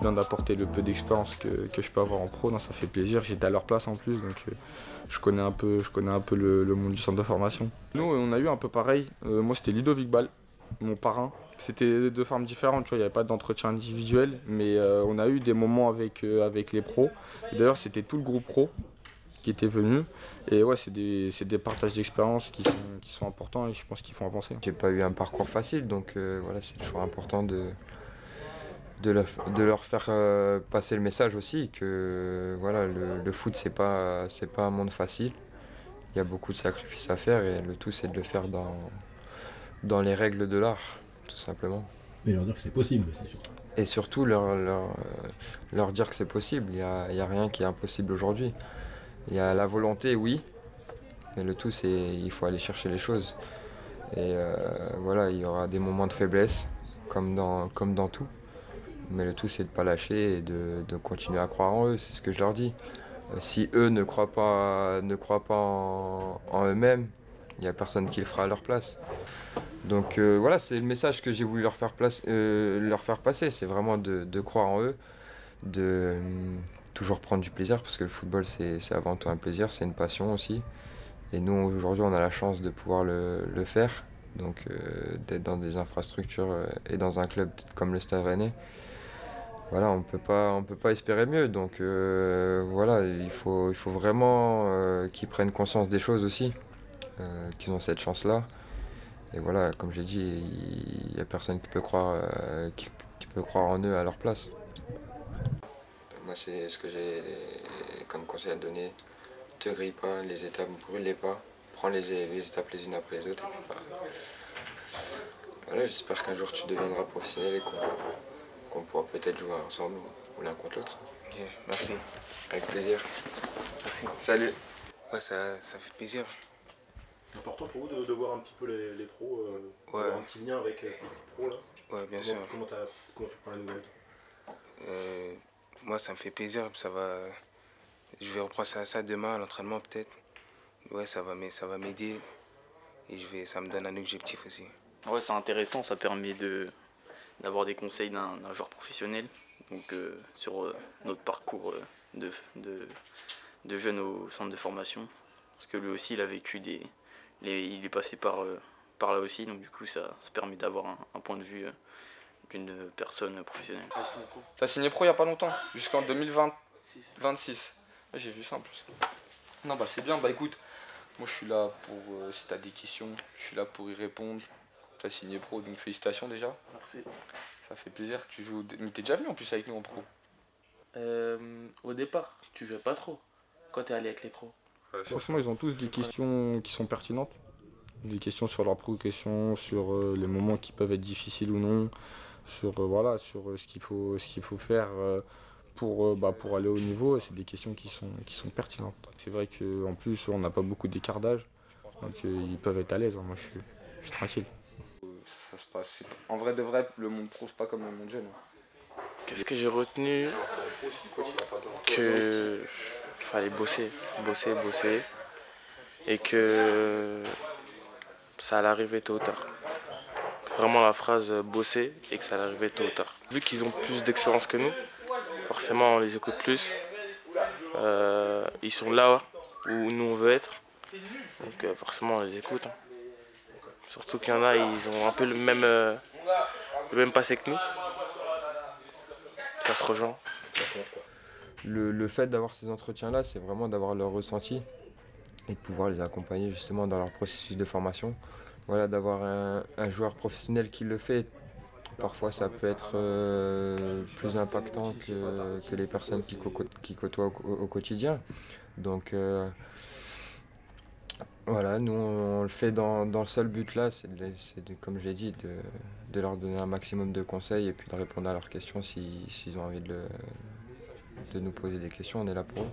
bien d'apporter le peu d'expérience que je peux avoir en pro. Non, ça fait plaisir. J'étais à leur place en plus, donc je connais un peu le monde du centre de formation. Nous, on a eu un peu pareil. Moi, c'était Ludovic Ball, mon parrain. C'était deux formes différentes, tu vois, il n'y avait pas d'entretien individuel, mais on a eu des moments avec les pros. D'ailleurs, c'était tout le groupe pro qui était venu. Et ouais, c'est des partages d'expérience qui sont importants et je pense qu'ils font avancer. J'ai pas eu un parcours facile, donc voilà, c'est toujours important de leur faire passer le message aussi que voilà, le foot c'est pas un monde facile. Il y a beaucoup de sacrifices à faire et le tout c'est de le faire dans les règles de l'art, tout simplement. Mais leur dire que c'est possible, c'est sûr. Et surtout leur dire que c'est possible, il y a rien qui est impossible aujourd'hui. Il y a la volonté, oui, mais le tout c'est il faut aller chercher les choses. Et voilà, il y aura des moments de faiblesse, comme dans tout. Mais le tout, c'est de ne pas lâcher et de continuer à croire en eux, c'est ce que je leur dis. Si eux ne croient pas en eux-mêmes, il n'y a personne qui le fera à leur place. Donc voilà, c'est le message que j'ai voulu leur faire passer, c'est vraiment de croire en eux, de toujours prendre du plaisir, parce que le football, c'est avant tout un plaisir, c'est une passion aussi. Et nous, aujourd'hui, on a la chance de pouvoir le faire, donc d'être dans des infrastructures et dans un club comme le Stade Rennais. Voilà, on peut pas espérer mieux, donc voilà, il faut vraiment qu'ils prennent conscience des choses aussi, qu'ils ont cette chance-là. Et voilà, comme j'ai dit, il n'y a personne qui peut croire en eux à leur place. Moi, c'est ce que j'ai comme conseil à donner. Ne te grille pas, les étapes, ne brûle-les pas. Prends les étapes les unes après les autres. Et puis, voilà, j'espère qu'un jour tu deviendras professionnel et qu'on pourra peut-être jouer ensemble ou l'un contre l'autre. Ok, merci. Avec plaisir. Merci. Salut. Ouais, ça fait plaisir. C'est important pour vous de voir un petit peu les pros, avoir un petit lien avec cette équipe pro là. Ouais, bien sûr. Comment tu prends la nouvelle? Moi, ça me fait plaisir. Je vais reprendre ça demain à l'entraînement peut-être. Ouais, ça va m'aider et ça me donne un objectif aussi. Ouais, c'est intéressant, ça permet d'avoir des conseils d'un joueur professionnel donc, sur notre parcours de jeunes au centre de formation. Parce que lui aussi, il a vécu il est passé par là aussi, donc du coup, ça permet d'avoir un point de vue d'une personne professionnelle. T'as signé pro il n'y a pas longtemps, jusqu'en 2026. Ouais, j'ai vu ça en plus. Non, bah c'est bien, bah écoute, moi je suis là pour, si t'as des questions, je suis là pour y répondre. T'as signé pro, donc félicitations déjà. Merci. Ça fait plaisir, tu joues. Mais t'es déjà venu en plus avec nous en pro. Au départ, tu jouais pas trop quand t'es allé avec les pros. Franchement, ils ont tous des questions qui sont pertinentes. Des questions sur leur progression, sur les moments qui peuvent être difficiles ou non, sur, voilà, sur ce qu'il faut faire pour aller au niveau. Et c'est des questions qui sont pertinentes. C'est vrai qu'en plus, on n'a pas beaucoup d'écart d'âge, donc ils peuvent être à l'aise. Hein. Moi, je suis tranquille. Ça se passe. En vrai de vrai, le monde pro, c'est pas comme le monde jeune. Qu'est-ce que j'ai retenu? Que fallait bosser, et que ça allait arriver tôt ou tard. Vraiment la phrase bosser et que ça allait arriver tôt ou tard. Vu qu'ils ont plus d'expérience que nous, forcément on les écoute plus. Ils sont là où nous on veut être, donc forcément on les écoute. Hein. Surtout qu'il y en a, ils ont un peu le même passé que nous. Ça se rejoint. Le fait d'avoir ces entretiens-là, c'est vraiment d'avoir leur ressenti et de pouvoir les accompagner justement dans leur processus de formation. Voilà, d'avoir un joueur professionnel qui le fait, parfois ça peut être plus impactant que les personnes qui côtoient au quotidien. Donc voilà, nous on le fait dans le seul but là, comme je l'ai dit, de leur donner un maximum de conseils et puis de répondre à leurs questions s'ils ont envie de nous poser des questions, on est là pour eux.